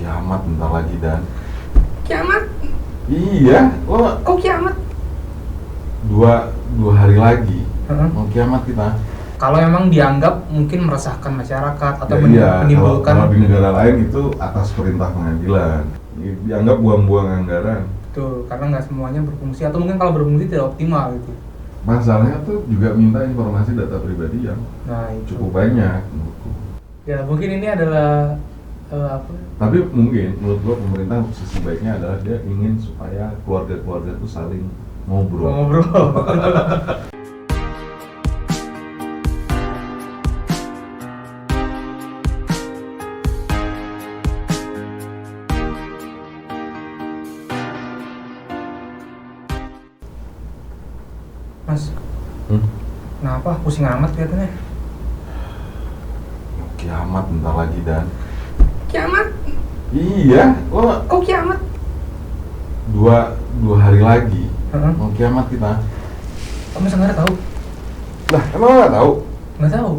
Kiamat bentar lagi Dan. Kiamat? Iya, lo Kok kiamat? dua hari lagi mau kiamat kita. Kalau emang dianggap mungkin meresahkan masyarakat atau Ya, iya, menimbulkan kalau di negara lain itu atas perintah pengadilan. Dianggap buang-buang anggaran. betul, karena nggak semuanya berfungsi atau mungkin kalau berfungsi tidak optimal gitu. Masalahnya tuh juga minta informasi data pribadi yang Nah, itu. cukup banyak menurutku. Ya, mungkin ini adalah apa? Tapi mungkin menurut gua pemerintah sisi baiknya adalah dia ingin supaya keluarga-keluarga itu saling ngobrol. Ngobrol. Mas, kenapa pusing amat kelihatannya? Kiamat bentar lagi Dan. Kiamat? Iya, lo Kok kiamat? dua hari lagi mau kiamat kita. Kamu sengaja tahu? Lah, emang lo nggak tahu? Nggak tahu.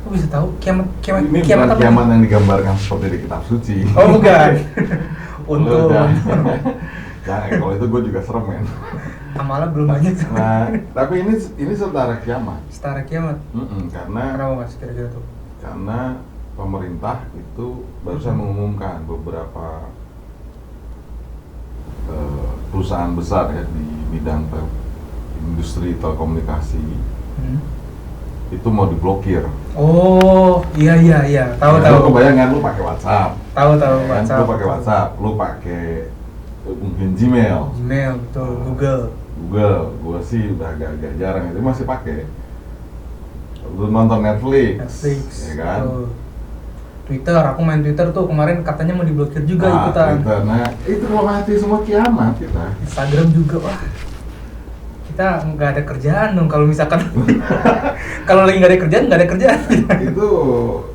Kok bisa tahu? Kiamat Ini kiamat bukan apa? kiamat yang digambarkan seperti di kitab suci. Oh, bukan. Lo Untung. jangan, kalau itu gue juga serem men. Amalnya belum banyak. Nah, tapi ini setara kiamat. Setara kiamat. Karena Kenapa Mas kira-kira tuh? karena pemerintah itu barusan mengumumkan beberapa perusahaan besar ya di bidang industri telekomunikasi itu mau diblokir. Oh, iya. Tahu. Lu kebayang lu pakai WhatsApp. Tahu Kan? WhatsApp. Lu pakai WhatsApp, lu pakai mungkin Gmail, betul. Google. Gua sih udah agak jarang itu masih pakai. Lu nonton Netflix, ya kan? Tuh. Twitter, aku main Twitter tuh kemarin katanya mau diblokir juga ikutan. Twitter. Nah, itu kalau mati semua kiamat kita. Instagram juga, wah. Kita nggak ada kerjaan dong kalau misalkan kalau lagi nggak ada kerjaan.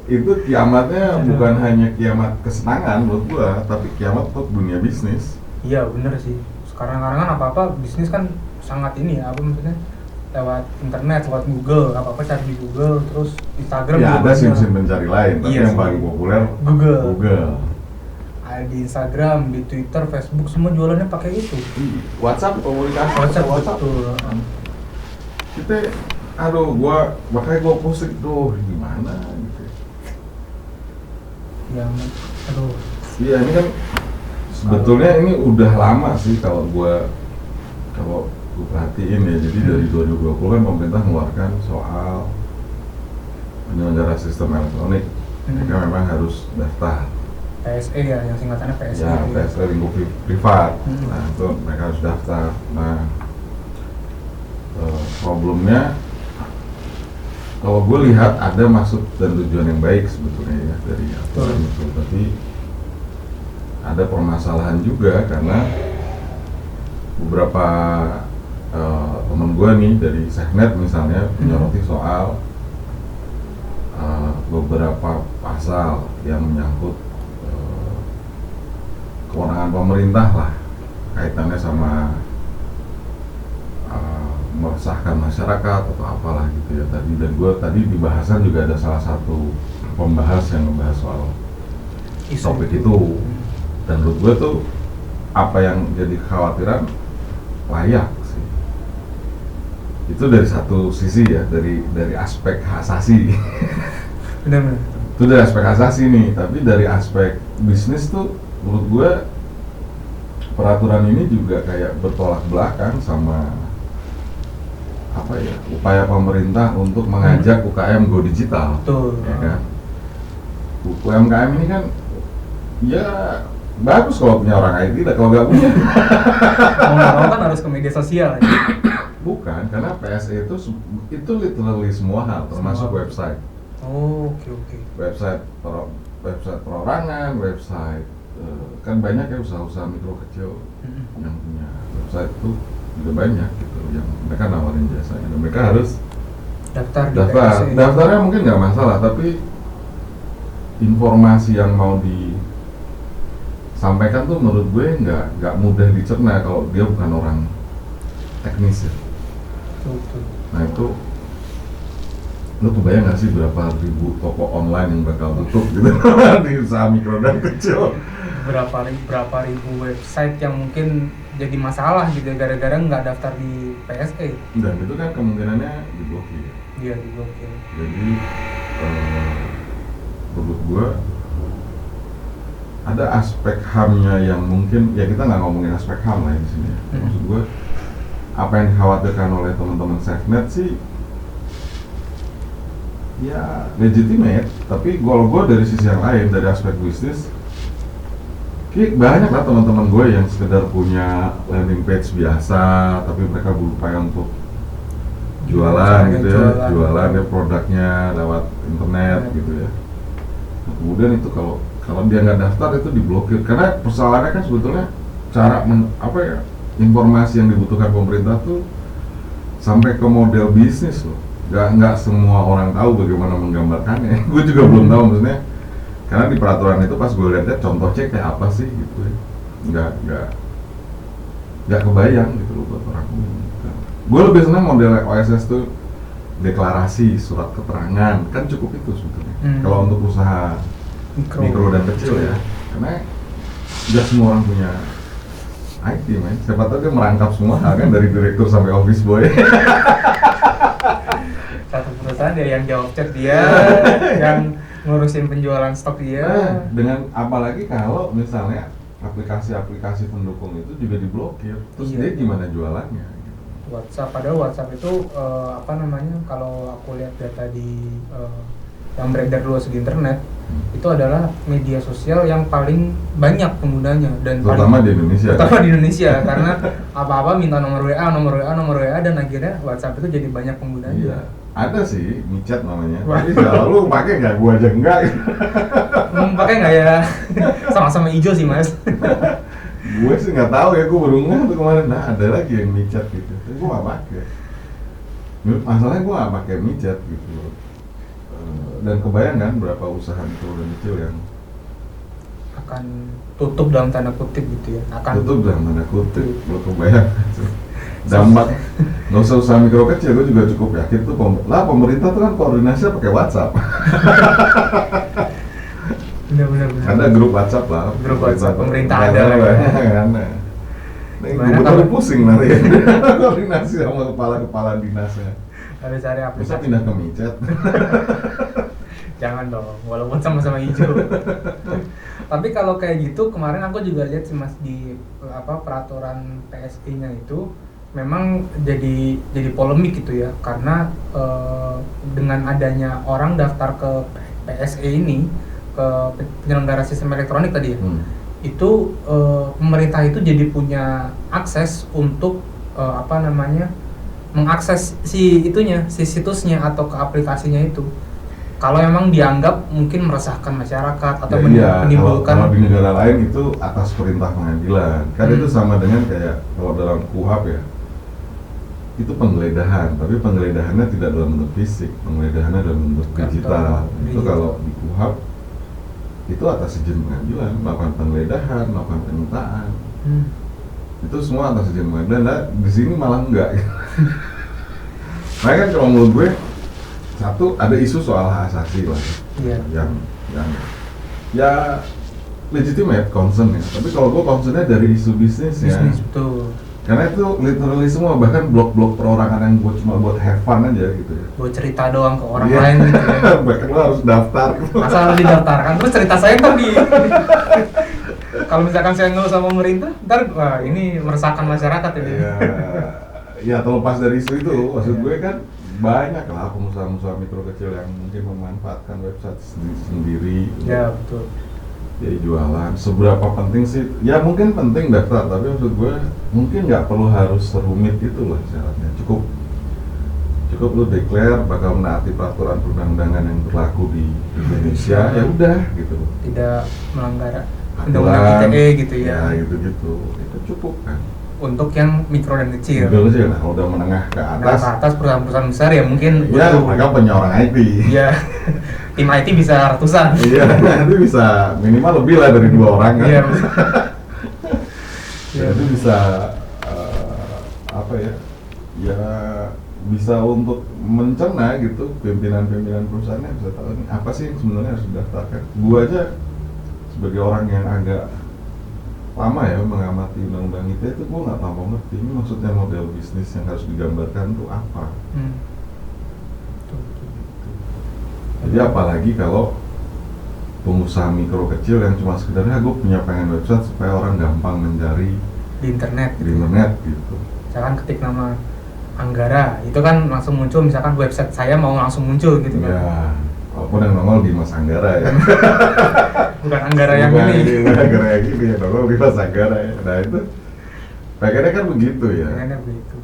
itu kiamatnya bukan hanya kiamat kesenangan menurut gua, tapi kiamat untuk dunia bisnis. Iya bener sih. Sekarang kan apa-apa bisnis kan sangat ini ya, apa maksudnya lewat internet, lewat Google, apa-apa cari di Google, terus Instagram Ya juga ada banyak. sim-sim pencari lain, tapi Iya yang sih. paling populer Google. Ada di Instagram, di Twitter, Facebook semua jualannya pakai itu. WhatsApp komunikasi. WhatsApp. Betul. Kita, makanya gua pusing tuh gimana gitu. Yang aduh. Iya ini kan sebetulnya ini udah lama sih kalau gua perhatiin ya. Jadi dari 2020 kan pemerintah mengeluarkan soal penyelenggara sistem elektronik. Mereka memang harus daftar. PSE ya, yang singkatannya PSE. Ya, PSE lingkup privat. Nah, itu mereka harus daftar. Nah, problemnya kalau gue lihat ada maksud dan tujuan yang baik sebetulnya ya dari aturan itu, tapi ada permasalahan juga karena beberapa teman gue nih dari Seknet misalnya menyoroti soal beberapa pasal yang menyangkut kewenangan pemerintah lah kaitannya sama meresahkan masyarakat atau apalah gitu ya tadi. Dan gue tadi di bahasan juga ada salah satu pembahas yang membahas soal topik itu, dan menurut gue tuh apa yang jadi kekhawatiran layak sih. Itu dari satu sisi ya, dari aspek hak asasi. Benar. Itu dari aspek hak asasi nih, tapi dari aspek bisnis tuh menurut gue peraturan ini juga kayak bertolak belakang sama apa ya, upaya pemerintah untuk mengajak UKM go digital. Betul. Ya kan? UMKM ini kan ya bagus kalau punya orang IT, kalau nggak punya Mau kan harus ke media sosial. bukan, karena PSE itu literally semua hal, termasuk website. Oh, oke. Website perorangan, website kan banyak ya usaha-usaha mikro kecil yang punya website itu juga banyak gitu, yang mereka nawarin jasanya dan mereka harus Daftar. Daftarnya mungkin nggak masalah, tapi informasi yang mau disampaikan tuh menurut gue nggak mudah dicerna kalau dia bukan orang teknis ya. Betul. Nah itu Lu kebayang nggak sih berapa ribu toko online yang bakal tutup gitu di usaha mikro dan kecil? Berapa ribu website yang mungkin jadi masalah gitu gara-gara nggak daftar di PSE. Dan itu kan kemungkinannya diblokir. Iya, diblokir. Jadi menurut gua ada aspek HAM-nya yang mungkin ya kita nggak ngomongin aspek HAM lah di sini. Maksud gua apa yang dikhawatirkan oleh teman-teman SafeNet sih ya legitimate, tapi kalau gue dari sisi yang lain, dari aspek bisnis banyak lah teman-teman gue yang sekedar punya landing page biasa tapi mereka berupaya untuk jualan gitu ya, jualan ya produknya lewat internet gitu ya. Nah, kemudian itu kalau dia nggak daftar itu diblokir karena persoalannya kan sebetulnya cara informasi yang dibutuhkan pemerintah tuh sampai ke model bisnis loh. Nggak semua orang tahu bagaimana menggambarkannya. Gue juga belum tahu maksudnya. Karena di peraturan itu pas gue lihat contoh cek kayak apa sih gitu ya. Nggak kebayang gitu loh buat orang umum. Gue lebih senang model OSS tuh deklarasi, surat keterangan, kan cukup itu sebetulnya. Kalau untuk usaha mikro dan kecil ya. Karena nggak semua orang punya IT man. Siapa tahu dia merangkap semua hal kan dari direktur sampai office boy. Satu perusahaan dia yang jawab chat dia, yang ngurusin penjualan stok dia. Dengan apalagi kalau misalnya aplikasi-aplikasi pendukung itu juga diblokir, terus dia gimana jualannya? Gitu. Padahal WhatsApp itu kalau aku lihat data di yang beredar luas di internet itu adalah media sosial yang paling banyak penggunanya dan terutama di Indonesia. Terutama di Indonesia karena apa-apa minta nomor WA dan akhirnya WhatsApp itu jadi banyak penggunanya. Iya. Ada sih micet namanya. Tapi kalau lu pakai nggak, gua aja enggak. Pakai nggak ya? Sama-sama hijau sih mas. Gue sih nggak tahu ya, gue baru ngeh tuh kemarin. Nah ada lagi yang micet gitu. Tapi gue nggak pakai. Masalahnya gue nggak pakai micet gitu. Dan kebayang kan berapa usaha mikro dan kecil yang akan tutup dalam tanda kutip gitu ya. Tutup dalam tanda kutip. Lo kebayang? Dampak nggak usah usaha mikro kecil, gue juga cukup yakin tuh pemerintah tuh kan koordinasi pakai WhatsApp. Benar. Ada grup WhatsApp lah. Grup WhatsApp pemerintah ada. Gue baru pusing nanti koordinasi sama kepala dinasnya. Harus cari aplikasi. Bisa pindah ke micet. Jangan dong, walaupun sama-sama hijau. Tapi kalau kayak gitu kemarin aku juga lihat sih mas di peraturan PSE-nya itu memang jadi polemik gitu ya karena dengan adanya orang daftar ke PSE ini ke penyelenggara sistem elektronik tadi ya itu pemerintah itu jadi punya akses untuk mengakses si situsnya atau ke aplikasinya itu kalau memang dianggap mungkin meresahkan masyarakat atau menimbulkan kalau di negara lain itu atas perintah pengadilan kan itu sama dengan kayak kalau dalam KUHP ya itu penggeledahan, tapi penggeledahannya tidak dalam bentuk fisik, penggeledahannya dalam bentuk digital. Itu kalau di KUHP itu atas izin pengadilan, melakukan penggeledahan, melakukan penyitaan. Itu semua atas izin pengadilan. Nah, di sini malah enggak. Makanya kan kalau menurut gue satu ada isu soal hak asasi lah, yang ya legitimate concern ya. Tapi kalau gue concernnya dari isu bisnisnya. Bisnis betul. Karena itu literally semua, bahkan blog-blog perorangan yang cuma buat have fun aja gitu ya. Buat cerita doang ke orang lain gitu ya. Bahkan lo harus daftar. Masa harus didaftarkan, terus cerita saya kan kalau misalkan saya ngeluh sama pemerintah, ntar wah ini meresahkan masyarakat ini. Ya terlepas dari isu itu, maksud gue kan banyak lah pengusaha-pengusaha mikro kecil yang mungkin memanfaatkan website sendiri. Ya betul. Jadi jualan, seberapa penting sih? Ya mungkin penting daftar, tapi maksud gue mungkin nggak perlu harus serumit itulah syaratnya. Cukup lu declare bakal menaati peraturan perundang-undangan yang berlaku di Indonesia, ya udah gitu. Tidak melanggar undang-undang ITE gitu ya. Ya gitu-gitu, itu cukup kan. Untuk yang mikro dan kecil. Mikro kecil, nah kalau udah menengah ke atas perusahaan-perusahaan besar ya mungkin. Ya mereka punya orang IT. Iya. Tim IT bisa ratusan. Iya, itu bisa minimal lebih lah dari 2 orang kan. Iya. Ya, itu bisa ya bisa untuk mencerna gitu pimpinan-pimpinan perusahaannya bisa tahu nih apa sih yang sebenarnya harus didaftarkan. Gua aja sebagai orang yang agak lama ya mengamati undang-undang ITE itu gua nggak tahu ngerti ini maksudnya model bisnis yang harus digambarkan tuh apa. Jadi apalagi kalau pengusaha mikro kecil yang cuma sekedarnya gue punya pengen website supaya orang gampang mencari di internet gitu. Misalkan ketik nama Anggara, itu kan langsung muncul, misalkan website saya mau langsung muncul gitu kan. Ya, walaupun yang nongol di Mas Anggara ya. Bukan Anggara yang ini. Bukan Anggara yang ini, yang nongol di Mas Anggara ya. Nah itu, pengennya kan begitu ya. Pengennya begitu.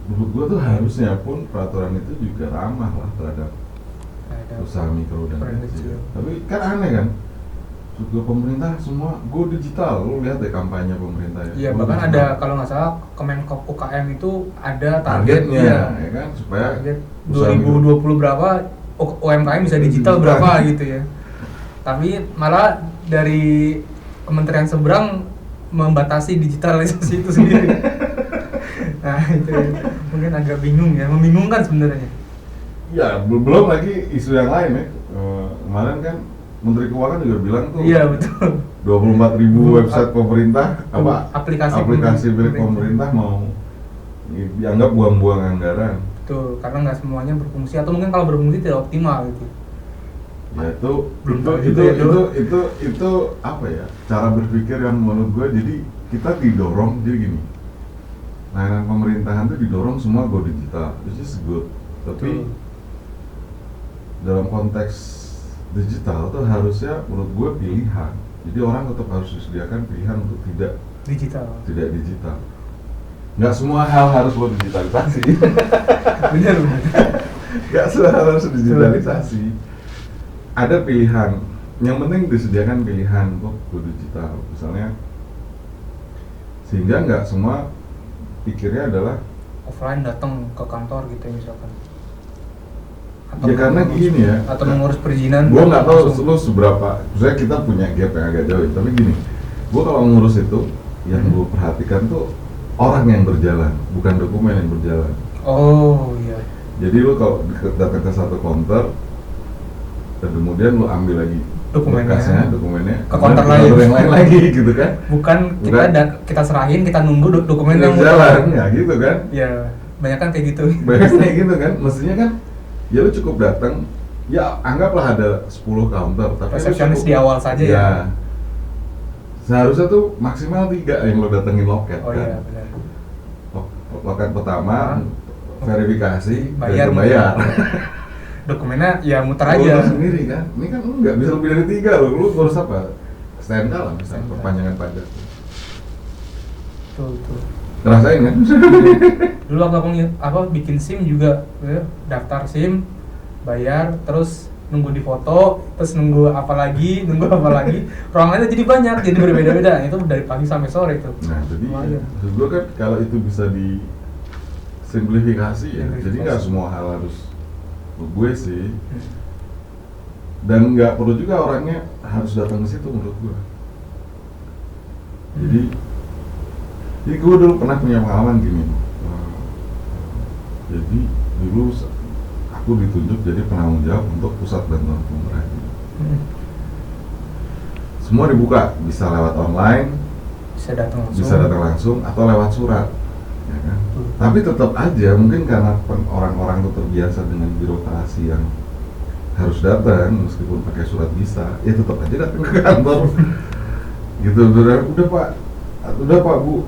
Menurut gua tuh harusnya pun peraturan itu juga ramah lah terhadap usaha mikro dan kecil. Tapi kan aneh kan, juga pemerintah semua go digital. Lu lihat deh kampanye pemerintah ya. Iya, bahkan ada kalau nggak salah Kemenkop UKM itu ada targetnya ya kan supaya target 2020 berapa UMKM bisa digital berapa gitu ya. Tapi malah dari kementerian seberang membatasi digitalisasi itu sendiri. Nah itu mungkin agak bingung ya, membingungkan sebenarnya. Ya belum lagi isu yang lain ya. Kemarin kan Menteri Keuangan juga bilang tuh. Iya betul. 24.000 website pemerintah aplikasi milik pemerintah mau dianggap buang-buang anggaran. Betul, karena nggak semuanya berfungsi atau mungkin kalau berfungsi tidak optimal gitu. Ya itu apa ya? Cara berpikir yang menurut gue jadi kita didorong jadi gini. Layanan pemerintahan itu didorong semua go digital, which is good. Tapi dalam konteks digital tuh harusnya menurut gue pilihan. Jadi orang tetap harus disediakan pilihan untuk tidak digital. Nggak semua hal harus buat digitalisasi. Benar. Nggak semua hal harus digitalisasi. Ada pilihan. Yang penting disediakan pilihan untuk go digital. Misalnya sehingga nggak semua pikirnya adalah offline datang ke kantor gitu misalkan. Atau ya karena gini ya, atau mengurus perizinan. Gue nggak tahu lu seberapa, misalnya kita punya gap yang agak jauh, tapi gini, gue kalau ngurus itu, yang gue perhatikan tuh orang yang berjalan, bukan dokumen yang berjalan. Oh iya. Jadi lu kalau datang ke satu counter, dan kemudian lu ambil lagi dokumennya ke counter lain, yang lain lagi gitu kan? Bukan kita serahin, kita nunggu dokumen yang berjalan, ya gitu kan? Ya, banyak kan kayak gitu. Banyak kayak gitu kan, mestinya kan ya lu cukup datang, ya anggaplah ada 10 counter, tapi resepsionis di awal saja ya. Seharusnya tuh maksimal 3 yang lo datengin loket. Oh kan? Iya benar. Loket pertama, verifikasi, bayar. Dokumennya ya muter aja. Lu sendiri kan, ini kan lu nggak bisa lebih dari 3 lo, lu ngurus apa? STNK lah misalnya, perpanjangan pajak. Tuh. Ngerasain kan? Dulu waktu aku bikin SIM juga, daftar SIM, bayar, terus nunggu di foto, terus nunggu apa lagi, ruangannya jadi banyak, jadi berbeda-beda. Itu dari pagi sampai sore itu. Nah, jadi maksud gue kan kalau itu bisa disimplifikasi ya, jadi nggak semua hal harus gue sih. Dan nggak perlu juga orangnya harus datang ke situ menurut gue. Jadi gue dulu pernah punya pengalaman gini. Jadi dulu aku ditunjuk jadi penanggung jawab untuk pusat bantuan pemerintah. Semua dibuka, bisa lewat online, bisa datang langsung atau lewat surat, ya kan? Tapi tetap aja mungkin karena orang-orang itu terbiasa dengan birokrasi yang harus datang meskipun pakai surat bisa, ya tetap aja datang ke kantor. Gitu, udah Pak Bu.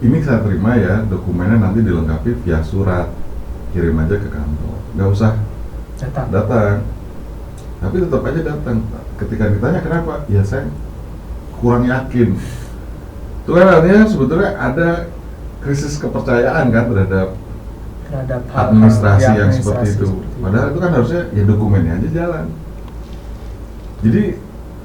Ini saya terima ya, dokumennya nanti dilengkapi via surat, kirim aja ke kantor, nggak usah datang. Tapi tetap aja datang. Ketika ditanya kenapa, ya saya kurang yakin. Itu kan artinya sebetulnya ada krisis kepercayaan kan terhadap administrasi yang seperti itu. Padahal itu kan harusnya ya dokumennya aja jalan. Jadi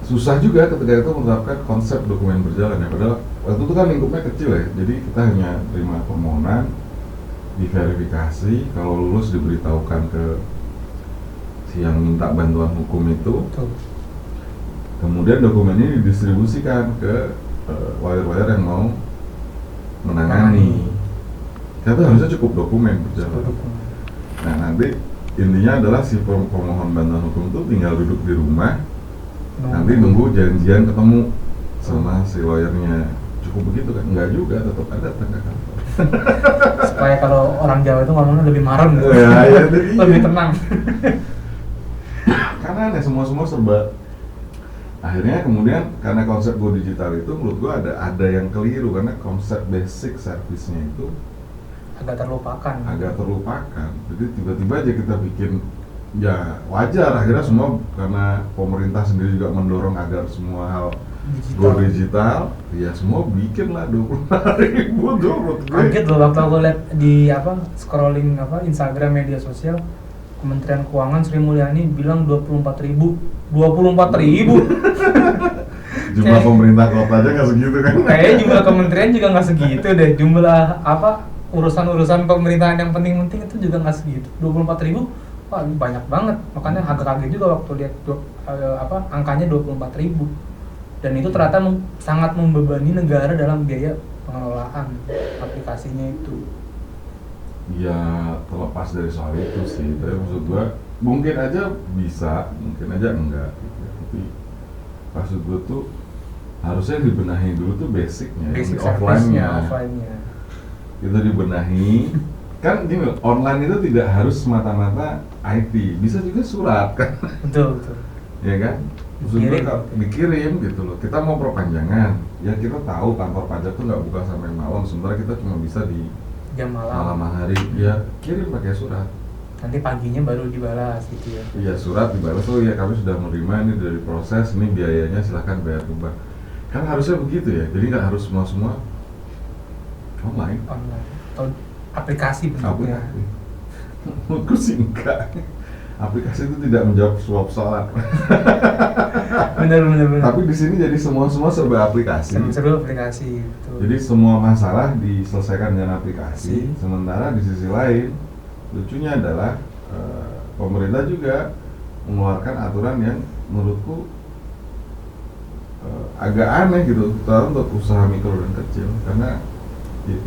susah juga ketika itu menerapkan konsep dokumen berjalan ya. Padahal waktu itu kan lingkupnya kecil ya, jadi kita hanya terima permohonan, diverifikasi, kalau lulus diberitahukan ke si yang minta bantuan hukum itu. Betul. Kemudian dokumen ini didistribusikan ke lawyer-lawyer yang mau menangani. Itu harusnya cukup dokumen berjalan. Cukup dokumen. Nah nanti intinya adalah si pemohon bantuan hukum tuh tinggal duduk di rumah, nanti nunggu janjian ketemu sama si lawyernya. Cukup begitu kan? Enggak juga, tetap ada tengah kantor. Supaya kalau orang Jawa itu ngomongnya lebih marem gitu. Ya, Lebih tenang. Karena aneh, semua serba. Akhirnya kemudian karena konsep go digital itu menurut gua ada yang keliru, karena konsep basic service-nya itu agak terlupakan. Jadi tiba-tiba aja kita bikin, ya wajar akhirnya semua, karena pemerintah sendiri juga mendorong agar semua hal go digital, ya semua bikin lah 25.000 tuh menurut gue. Kaget loh waktu aku lihat di scrolling Instagram media sosial, Kementerian Keuangan Sri Mulyani bilang 24.000. Jumlah pemerintah kota aja nggak segitu kan? Kayaknya jumlah kementerian juga nggak segitu deh. Jumlah urusan-urusan pemerintahan yang penting-penting itu juga nggak segitu. 24.000, wah banyak banget. Makanya agak kaget juga waktu lihat angkanya 24.000. Dan itu ternyata sangat membebani negara dalam biaya pengelolaan aplikasinya itu. Ya terlepas dari soal itu sih, tapi maksud gua mungkin aja bisa, mungkin aja enggak gitu. Tapi maksud gua tuh harusnya dibenahi dulu tuh basicnya, basic offline-nya. Itu dibenahi. Kan gini, online itu tidak harus semata-mata IT, bisa juga surat kan. Betul. Ya kan? Maksud gua dikirim gitu loh. Kita mau perpanjangan, ya kita tahu kantor pajak tuh nggak buka sampai malam, sementara kita cuma bisa di jam malam hari, ya kirim pakai surat. Nanti paginya baru dibalas gitu ya. Iya, surat dibalas, oh ya kami sudah menerima, ini dari proses, ini biayanya silahkan bayar ke bank. Kan harusnya begitu ya, jadi nggak harus semua online atau aplikasi bentuknya. Menurutku sih enggak. Aplikasi itu tidak menjawab suap sholat. Bener. Tapi di sini jadi semua serba aplikasi. Serba aplikasi. Betul. Jadi semua masalah diselesaikan dengan aplikasi. Sementara di sisi lain, lucunya adalah pemerintah juga mengeluarkan aturan yang menurutku agak aneh gitu, terutama untuk usaha mikro dan kecil. Karena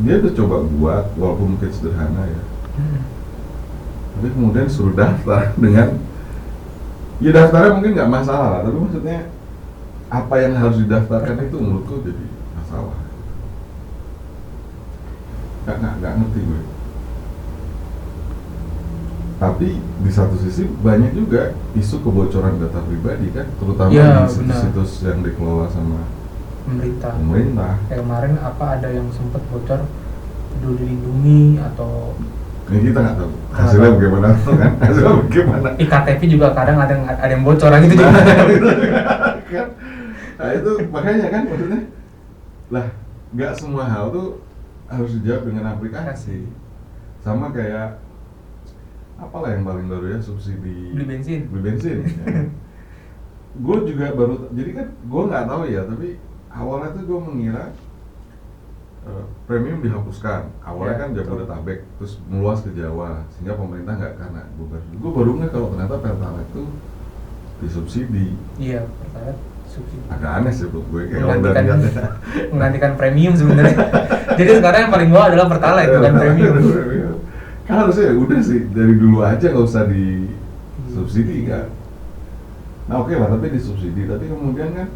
dia udah coba buat, walaupun mungkin sederhana ya. Tapi kemudian suruh daftar dengan, ya daftarnya mungkin nggak masalah lah, tapi maksudnya apa yang harus didaftarkan itu menurutku jadi masalah. Nggak ngerti gue. Tapi di satu sisi banyak juga isu kebocoran data pribadi kan, terutama ya, di situs-situs yang dikelola sama pemerintah. Kayak kemarin ada yang sempat bocor Peduli Lindungi atau ini kita nggak tahu hasilnya bagaimana kan, hasilnya bagaimana. IKTP juga kadang ada yang bocor gitu juga. Kan, nah itu makanya kan maksudnya, lah nggak semua hal tuh harus dijawab dengan aplikasi. Sama kayak apalah yang paling baru ya, subsidi beli bensin. Ya. Gue juga baru, jadi kan gue nggak tahu ya, tapi awalnya tuh gue mengira premium dihapuskan. Awalnya kan Jabodetabek, terus meluas ke Jawa, sehingga pemerintah nggak karena gue baru nggak kalau ternyata Pertalite itu disubsidi. Iya, Pertalite subsidi. Agak aneh sih buat gue, kayak menggantikan premium sebenarnya. Jadi sekarang yang paling bawah adalah Pertalite bukan premium. Kan harusnya udah sih dari dulu aja nggak usah disubsidi kan. Nah oke lah, tapi disubsidi, tapi kemudian kan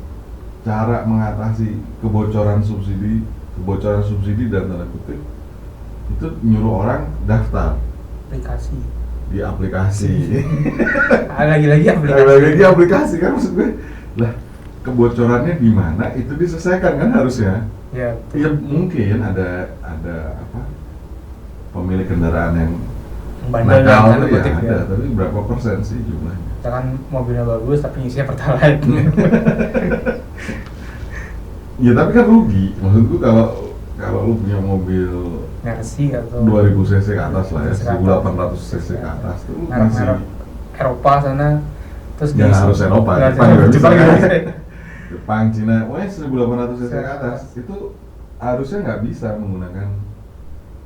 cara mengatasi kebocoran subsidi dan tanda kutip itu nyuruh orang daftar di aplikasi. lagi aplikasi kan, maksud gue lah kebocorannya di mana itu diselesaikan kan harusnya. Ya mungkin ada pemilik kendaraan yang nakal tuh ya ada, tapi berapa persen sih jumlahnya? Misalkan mobilnya bagus tapi isinya Pertalite. Ya tapi kan rugi, maksudku kalau lu punya mobil Mercy atau 2000 cc ke atas lah ya, 1800 cc ke atas tuh lu merek Eropa sana, terus ya harus Eropa, Jepang, Cina, 1800 cc ke atas itu harusnya nggak bisa menggunakan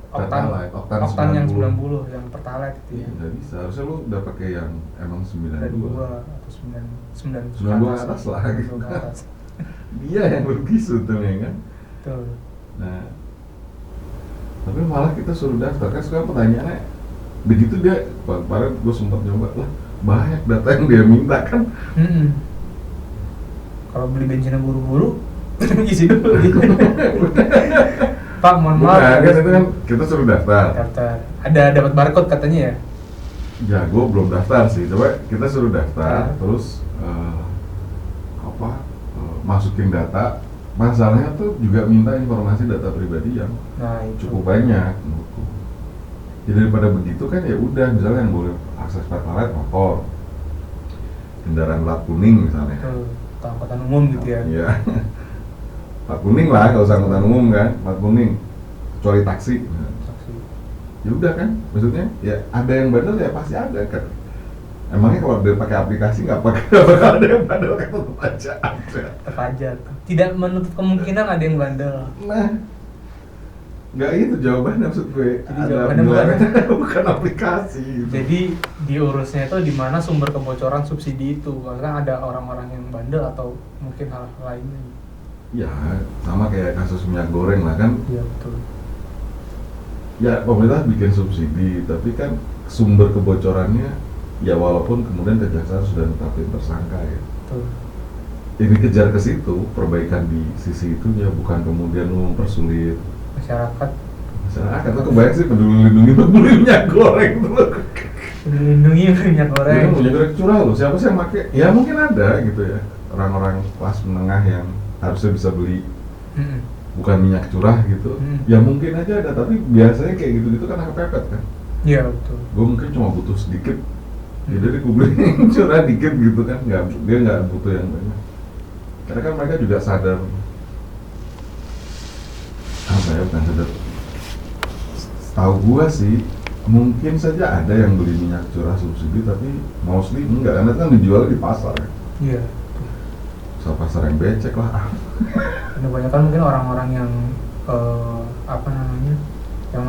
oktan yang 90 yang Pertalite itu ya. Nggak bisa, harusnya lu udah pakai yang emang 92 atau 92 ke atas lah gitu. Dia yang rugi sebetulnya kan. Betul. Nah Tapi malah kita suruh daftar, kan sekarang pertanyaannya begitu dia, kemarin gue sempat nyoba lah, banyak data yang dia minta kan. Kalau beli bensinnya buru-buru, isi dulu gitu. Pak, mohon maaf. Bukan, kan itu kan kita suruh daftar. Ada dapat barcode katanya ya? Ya, gue belum daftar sih. Coba kita suruh daftar, terus masukin data. Masalahnya tuh juga minta informasi data pribadi yang cukup banyak menurutku. Jadi daripada begitu kan ya udah, misalnya yang boleh akses pertalite motor, kendaraan plat kuning misalnya. Angkutan umum gitu ya? Iya. Plat kuning lah, kalau usah angkutan umum kan, plat kuning, kecuali taksi. Ya udah kan, maksudnya ya ada yang bandel ya pasti ada kan. Emangnya kalau dia pakai aplikasi nggak pakai, ada yang bandel kan tetap aja ada. Tetap aja. Tidak menutup kemungkinan ada yang bandel. Nah, nggak itu jawabannya, maksud gue. Jadi jawabannya bukan aplikasi. Gitu. Jadi diurusnya itu di mana sumber kebocoran subsidi itu. Karena ada orang-orang yang bandel atau mungkin hal-hal lainnya. Ya, sama kayak kasus minyak goreng lah kan. Iya betul. Ya, pemerintah bikin subsidi, tapi kan sumber kebocorannya, ya walaupun kemudian kejaksaan sudah tetapin tersangka ya. Betul. Ini kejar ke situ, perbaikan di sisi itu ya, bukan kemudian mempersulit masyarakat. Itu kebayang sih peduli lindungi beli minyak goreng tuh. Lindungi minyak goreng. Minyak goreng curah loh, siapa sih yang pakai? Ya mungkin ada gitu ya, orang-orang kelas menengah yang harusnya bisa beli bukan minyak curah gitu. Ya mungkin aja ada, tapi biasanya kayak gitu-gitu kan kepepet kan. Iya betul. Gue mungkin cuma butuh sedikit, jadi gue beli yang curah dikit gitu kan, dia nggak butuh yang banyak. Karena kan mereka juga sadar, apa ya, bukan sadar, setahu gue sih mungkin saja ada yang beli minyak curah subsidi, tapi mostly enggak, karena itu kan dijual di pasar. Iya. Pasar yang becek lah. Ada banyak kan mungkin orang-orang yang yang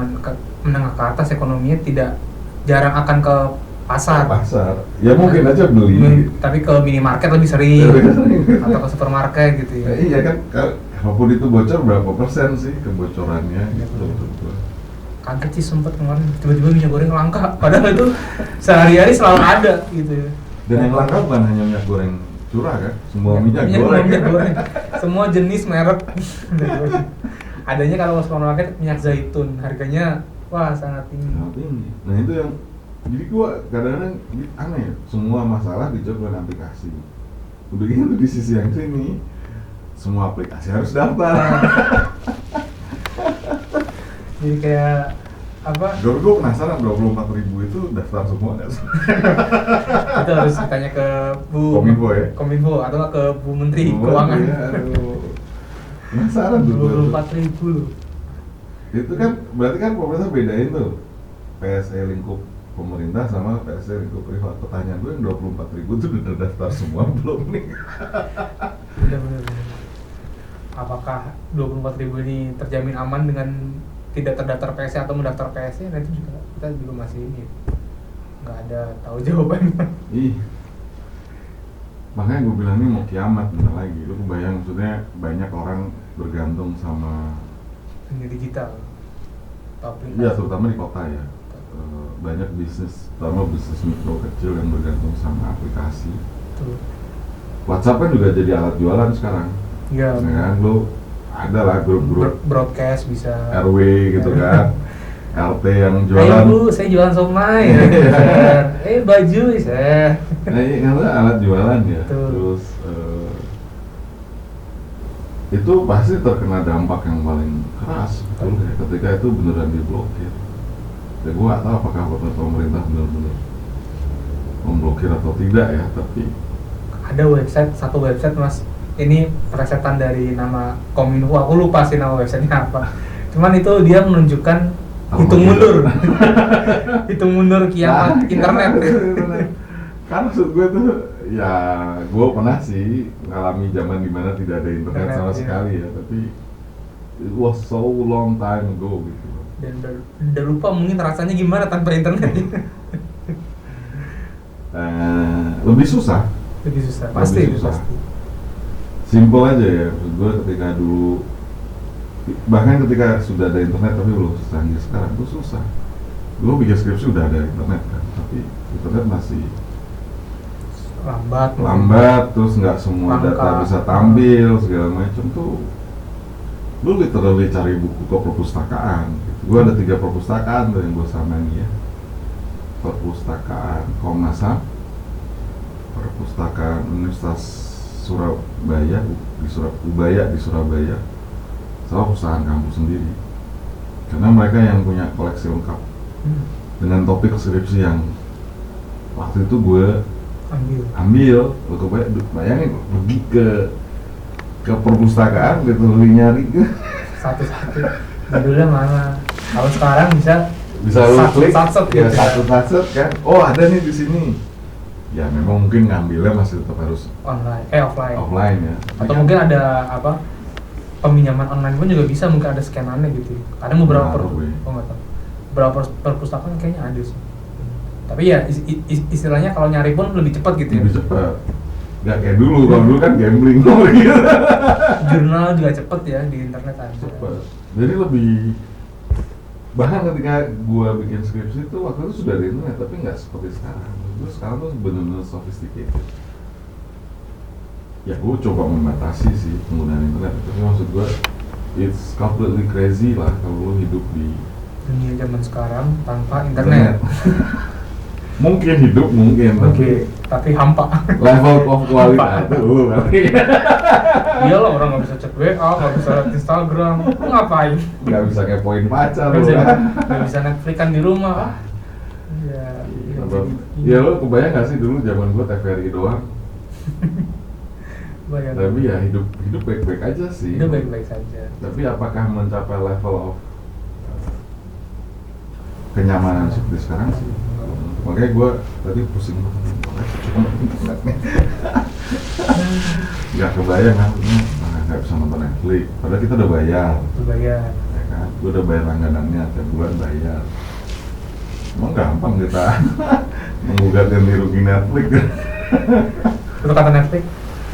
menengah ke atas ekonominya jarang akan ke pasar. Ya mungkin aja beli. Tapi ke minimarket lebih sering atau ke supermarket gitu ya. Iya kan, kalaupun itu bocor berapa persen sih kebocorannya gitu. Kaget sih sempet kemarin tiba-tiba minyak goreng langka, padahal itu sehari-hari selalu ada gitu ya. Dan yang langka bukan hanya minyak goreng curah kan, semua minyak goreng. Semua jenis merek. Adanya kalau supermarket minyak zaitun, harganya wah sangat tinggi. Nah itu yang, jadi gua kadang-kadang aneh ya, semua masalah dijawab dengan aplikasi. Begitu di sisi yang sini, semua aplikasi harus daftar. Jadi kayak apa? Gue penasaran 24.000 itu daftar semua nggak sih? Itu harus ditanya ke Bu Kominfo ya? Kominfo atau ke Bu Menteri Keuangan. Ya, penasaran tuh. 24.000 loh. Itu kan berarti kan pemerintah bedain tuh PSE lingkup pemerintah sama PSE lingkup privat. Pertanyaan gue yang 24.000 itu udah daftar semua belum nih? Benar. Apakah 24.000 ini terjamin aman dengan tidak terdaftar PSE atau mendaftar PSE? Nah itu juga kita juga masih ini nggak ada tahu jawabannya. Makanya gue bilang ini mau kiamat bentar lagi. Lu kebayang, maksudnya banyak orang bergantung sama ini digital. Iya, terutama di kota ya. Banyak bisnis, terutama bisnis mikro kecil yang bergantung sama aplikasi. Tuh. WhatsApp kan juga jadi alat jualan sekarang. Iya. Kan lu ada lah grup-grup broadcast bisa RW gitu kan. RT yang jualan. Ayo Bu, saya jualan somai. Baju saya. Nah, ini kan alat jualan ya. Tuh. Terus itu pasti terkena dampak yang paling keras, betul ya, ketika itu beneran diblokir. Ya gue nggak tahu apakah pemerintah benar-benar memblokir atau tidak ya, tapi ada satu website mas, ini presetan dari nama Kominfo, aku lupa sih nama websitenya apa. Cuman itu dia menunjukkan hitung mundur, hitung mundur kiamat internet. Kan maksud gue tuh, ya gue pernah sih mengalami zaman dimana tidak ada internet sama sekali ya, tapi it was so long time ago gitu. Dan udah lupa mungkin rasanya gimana tanpa internet. Lebih susah. Pasti. Simple aja ya, maksud gue ketika dulu bahkan ketika sudah ada internet tapi belum secanggih sekarang tuh susah. Dulu bikin skripsi udah ada internet kan, tapi internet masih lambat, terus nggak semua data bisa tampil segala macam tuh. Lu literally cari buku ke perpustakaan gitu. Gue ada 3 perpustakaan tuh yang gue samani ya. Perpustakaan Komnas HAM, Perpustakaan Universitas Surabaya di Surabaya, sama perpustakaan kampus sendiri. Karena mereka yang punya koleksi lengkap dengan topik skripsi yang waktu itu gue ambil. Lo bayangin pergi ke perpustakaan gitu nyari satu-satu judulnya mana. Kalau sekarang bisa lu klik satu ya, satu kan, oh ada nih di sini. Ya memang mungkin ngambilnya masih tetap harus offline ya. Atau mungkin ada apa, peminjaman online pun juga bisa, mungkin ada scanannya gitu. Kadang beberapa beberapa perpustakaan kayaknya ada sih. Tapi ya istilahnya kalau nyari pun lebih cepat gitu ya. Lebih cepat. Gak kayak dulu, kalau dulu kan gambling gitu. Jurnal juga cepet ya di internet aja. Cepet. Jadi lebih, bahkan ketika gua bikin skripsi itu waktu itu sudah ada internet, tapi nggak seperti sekarang. Terus sekarang tuh benar-benar sophisticated. Ya gua coba membatasi sih penggunaan internet, tapi maksud gua it's completely crazy lah kalau lu hidup di dunia zaman sekarang tanpa internet. Mungkin hidup tapi hampa. Level of kualitas itu iya lah, orang nggak bisa cek WA, nggak bisa lihat Instagram, lu ngapain? Nggak bisa kepoin pacar, nggak bisa Netflixan di rumah. Ya lo kebayang nggak sih dulu zaman gua TVRI doang. Tapi ya hidup baik-baik aja sih. Hidup baik-baik saja. Tapi apakah mencapai level of kenyamanan seperti sekarang sih? Makanya gue tadi pusing nggak kebayang kan, nggak bisa nonton Netflix padahal kita udah bayar ya kan, gue udah bayar langganannya tiap bulan bayar. Emang gampang kita menggugat ganti rugi Netflix. Itu kata Netflix,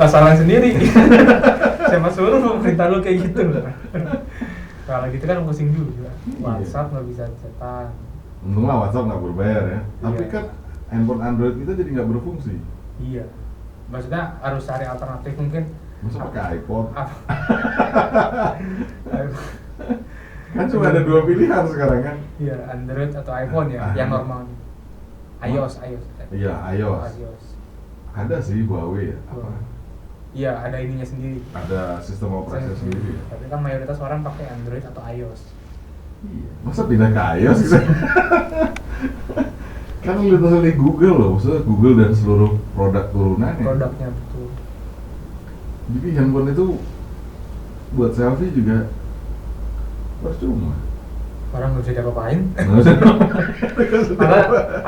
salah sendiri. Siapa suruh pemerintah lu kayak gitu. Kalau gitu kan pusing juga. WhatsApp nggak bisa cetak. Untung lah WhatsApp nggak berbayar ya. Tapi kan handphone Android kita jadi nggak berfungsi. Iya. Maksudnya harus cari alternatif mungkin. Masa pakai iPhone? Kan cuma ada 2 pilihan sekarang kan? Iya, Android atau iPhone ya, yang normal. iOS. Iya, iOS. Ada sih Huawei ya. Apa? Iya, ada ininya sendiri. Ada sistem operasi sendiri. Tapi kan mayoritas orang pakai Android atau iOS. Iya. Masa pindah ke iOS gitu? Kan literally Google loh, maksudnya Google dan seluruh produk turunannya. Produknya betul. Jadi handphone itu buat selfie juga percuma. Orang nggak bisa diapa-apain. Karena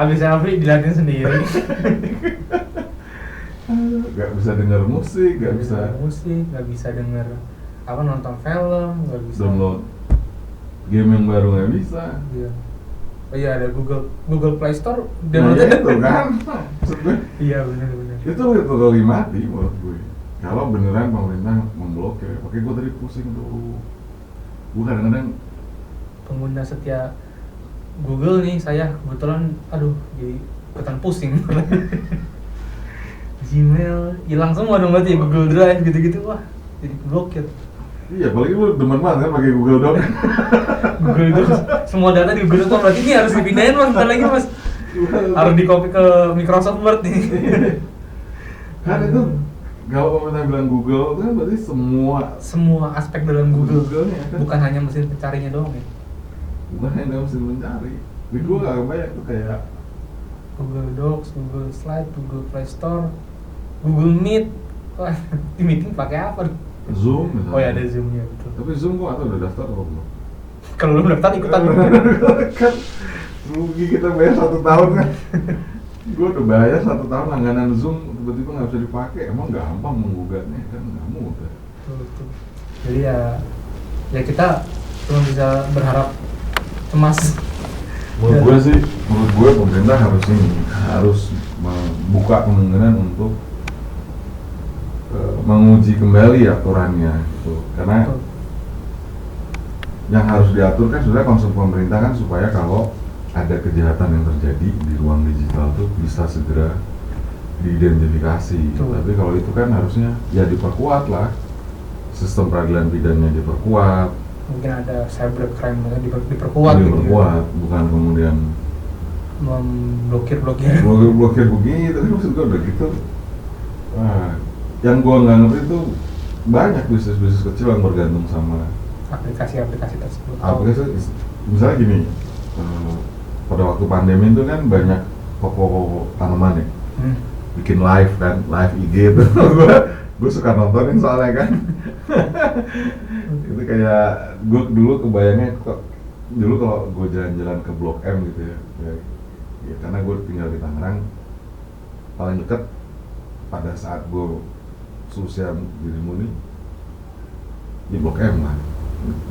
abis selfie dilihatin sendiri. Gak bisa denger musik, gak bisa denger apa, nonton film, gak bisa download game yang baru, gak bisa. Iya. Oh iya, ada Google Play Store. Nah itu kan maksud gue. Iya benar. Itu literally mati menurut gue. Kalau beneran pemerintah memblokir, pakai gue tadi pusing tuh. Gue kadang-kadang pengguna setia Google nih, saya kebetulan jadi ikutan pusing. Gmail hilang semua dong berarti ya, Google Drive gitu-gitu, wah jadi blokir. Iya, apalagi lu demen banget kan pakai Google Doc. Google Doc, semua data di Google Doc, berarti ini harus dipindahin mas, bentar lagi mas. Harus di copy ke Microsoft Word nih. Kan itu kalau pemerintah bilang Google itu kan berarti semua aspek dalam Google kan? Bukan hanya mesin pencarinya doang ya. Bukan hanya mesin mencari. Jadi gue gak kebayang tuh kayak Google Docs, Google Slide, Google Play Store, Google Meet. Wah, di meeting pakai apa? Zoom misalnya. Oh ya, ada Zoom-nya betul. Tapi Zoom gua atau udah daftar atau belum? Kalau belum daftar ikutan. Kan rugi kita bayar 1 tahun kan. Gua udah bayar 1 tahun langganan Zoom, tiba-tiba nggak bisa dipakai. Emang gampang menggugatnya kan, nggak mudah. Betul. Jadi ya kita cuma bisa berharap cemas. Menurut gue pemerintah harus membuka kemungkinan untuk menguji kembali aturannya gitu. Karena yang harus diatur kan sebenarnya konsep pemerintah kan supaya kalau ada kejahatan yang terjadi di ruang digital tuh bisa segera diidentifikasi. Tapi kalau itu kan harusnya ya diperkuat lah, sistem peradilan pidananya diperkuat, mungkin ada cybercrime diperkuat gitu ya. Bukan kemudian memblokir begitu kan, maksud gue udah gitu. Wah, yang gue nggak ngerti itu banyak bisnis kecil yang bergantung sama aplikasi tersebut. Aplikasi, misalnya gini, pada waktu pandemi itu kan banyak toko tanaman ya, bikin live IG itu, gue suka nontonin soalnya kan. Itu kayak gue dulu kebayangnya dulu kalau gue jalan-jalan ke Blok M gitu ya, karena gue tinggal di Tangerang, paling deket pada saat gue seusia dirimu nih di Blok M lah.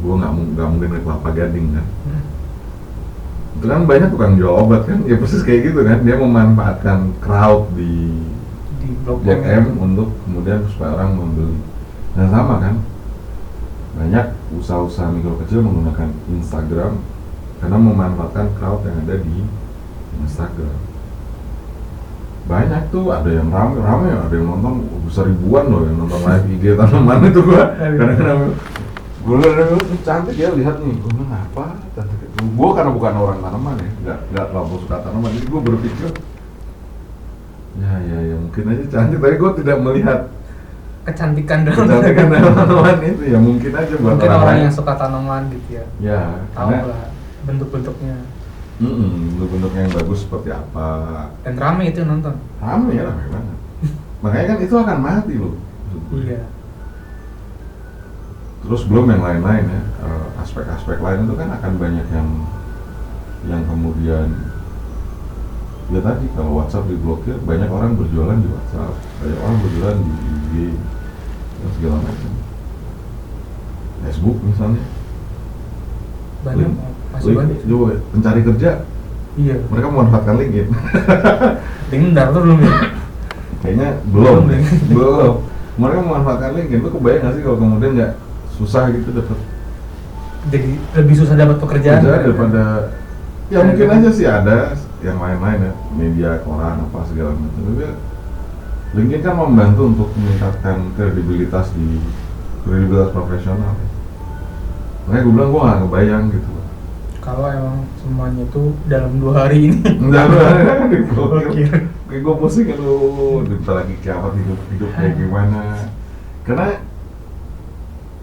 Gue nggak mungkin ke Kelapa Gading kan. Itu kan banyak tukang jual obat kan, ya persis kayak gitu kan, dia memanfaatkan crowd di Blok M untuk kemudian supaya orang membeli. Dan sama kan, banyak usaha-usaha mikro kecil menggunakan Instagram karena memanfaatkan crowd yang ada di Instagram. Banyak tuh, ada yang rame, ada yang nonton besar ribuan loh yang nonton live IG tanaman itu. Kadang-kadang gue lihat cantik ya, lihat nih, gue bilang apa cantik. Gue karena bukan orang tanaman ya, nggak terlalu suka tanaman, jadi gue berpikir ya mungkin aja cantik, tapi gue tidak melihat kecantikan dalam tanaman itu. Ya mungkin aja buat mungkin orang yang suka tanaman gitu ya. Ya, tahu lah bentuk-bentuknya. Bentuk-bentuknya yang bagus seperti apa. Dan rame itu nonton. Rame banget. Makanya kan itu akan mati loh. Iya. Terus belum yang lain-lain ya, aspek-aspek lain itu kan akan banyak yang kemudian ya tadi, kalau WhatsApp diblokir, banyak orang berjualan di WhatsApp, banyak orang berjualan di IG dan segala macam. Facebook misalnya, masih banyak. Coba pencari kerja, iya, mereka memanfaatkan LinkedIn. LinkedIn tuh belum ya? Kayaknya belum. Mereka memanfaatkan LinkedIn. Lu kebayang nggak sih kalau kemudian nggak susah gitu dapat? Jadi lebih susah dapat pekerjaan daripada ya mungkin aja sih ada yang lain-lain ya, media, koran, apa segala macam. Tapi LinkedIn kan membantu untuk meningkatkan kredibilitas profesional. Makanya gue bilang gue nggak kebayang gitu. Kalau emang semuanya itu dalam 2 hari ini. Dalam 2 hari kan diblokir. Kayak gue pusing kan lu, bentar lagi kiamat hidup kayak gimana. Karena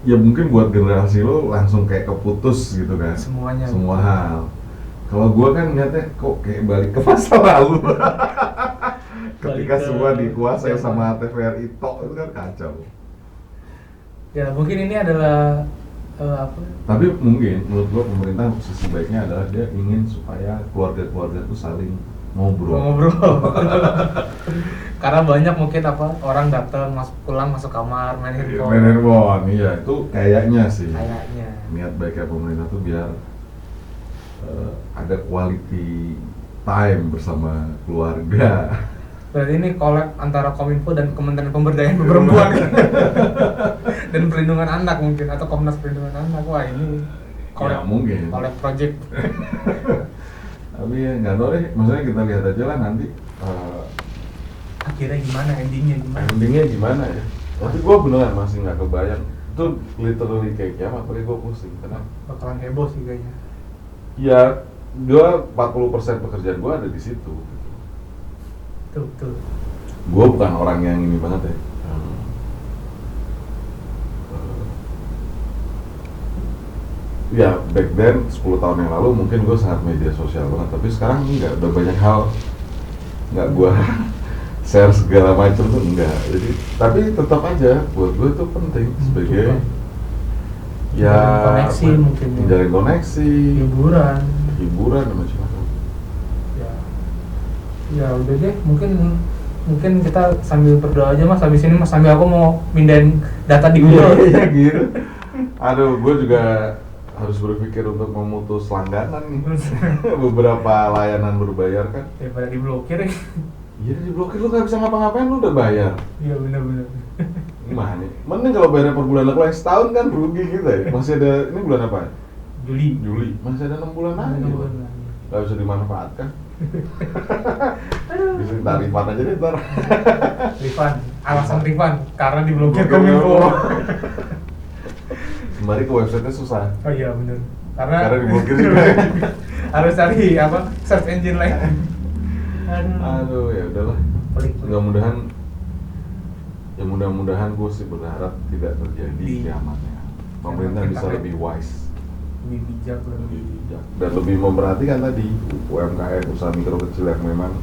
ya mungkin buat generasi lo langsung kayak keputus gitu kan. Semuanya. Semua hal. Kalau gue kan ngeliatnya kok kayak balik ke masa lalu. Ketika semua dikuasai sama TVRI tok, itu kan kacau. Ya mungkin ini adalah tapi mungkin menurut gua pemerintah sisi baiknya adalah dia ingin supaya keluarga-keluarga itu saling ngobrol. Karena banyak mungkin orang datang pulang masuk kamar main handphone. Main handphone, iya itu kayaknya sih. Kayaknya. Niat baiknya pemerintah tuh biar ada quality time bersama keluarga. Berarti ini collab antara Kominfo dan Kementerian Pemberdayaan Perempuan dan Perlindungan Anak mungkin, atau Komnas Perlindungan Anak. Wah ini collab, ya mungkin collab project. Tapi ya nggak tahu deh, maksudnya kita lihat aja lah nanti akhirnya gimana, endingnya gimana ya. Tapi gue beneran masih nggak kebayang itu literally kayak kiamat, tapi gue pusing karena bakalan heboh sih kayaknya. Ya gue 40% pekerjaan gue ada di situ. Betul. Gue bukan orang yang ini banget ya. Ya back then 10 tahun yang lalu mungkin gue sangat media sosial banget, tapi sekarang enggak, udah banyak hal nggak gue share segala macam tuh enggak. Jadi tapi tetap aja buat gue itu penting sebagai ya koneksi, mungkin menjalin koneksi, hiburan dan macam-macam. Ya udah deh, mungkin kita sambil berdoa aja Mas, habis ini Mas, sambil aku mau pindahin data di Google. Iya gitu. Aduh, gue juga harus berpikir untuk memutus langganan nih. Beberapa layanan berbayar kan. Ya pada diblokir ya. Iya diblokir, lu gak bisa ngapa-ngapain, lu udah bayar. Iya benar. Gimana nih? Mending kalau bayarnya per bulan, kalau yang setahun kan rugi gitu ya. Masih ada, ini bulan apa? Juli masih ada 6 bulan lagi. 6 bulan lagi. Gak bisa dimanfaatkan. Bisa kita refund aja deh ntar. Refund, alasan refund karena diblokir Blokir Kominfo. Kembali ke websitenya susah. Oh iya benar. Karena Diblokir juga. harus cari apa search engine lain. Aduh ya udahlah. Pelik. Mudah-mudahan gue sih berharap tidak terjadi kiamatnya. Pemerintah bisa lebih wise, lebih bijak, lebih bijak, dan lebih memperhatikan tadi UMKM, usaha mikro kecil yang memang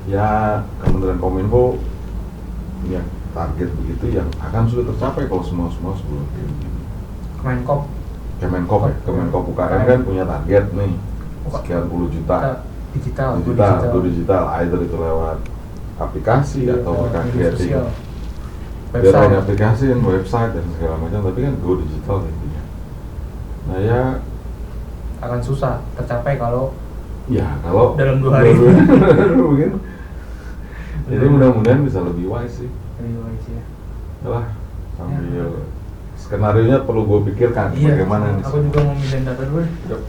ya Kementerian Kominfo punya target begitu yang akan sulit tercapai kalau semua sebelum ini. Kemenkop UKM kan punya target nih sekian puluh juta digital, either itu lewat aplikasi atau creating website, aplikasi dan website dan segala macam, tapi kan go digital intinya. Nah ya akan susah tercapai kalau dalam 2 hari. Mungkin. Jadi mudah-mudahan bisa lebih wise sih. Lebih wise ya. Yalah, sambil skenario nya perlu gue pikirkan Iya, bagaimana. aku juga mau mindahin data dulu. Yuk.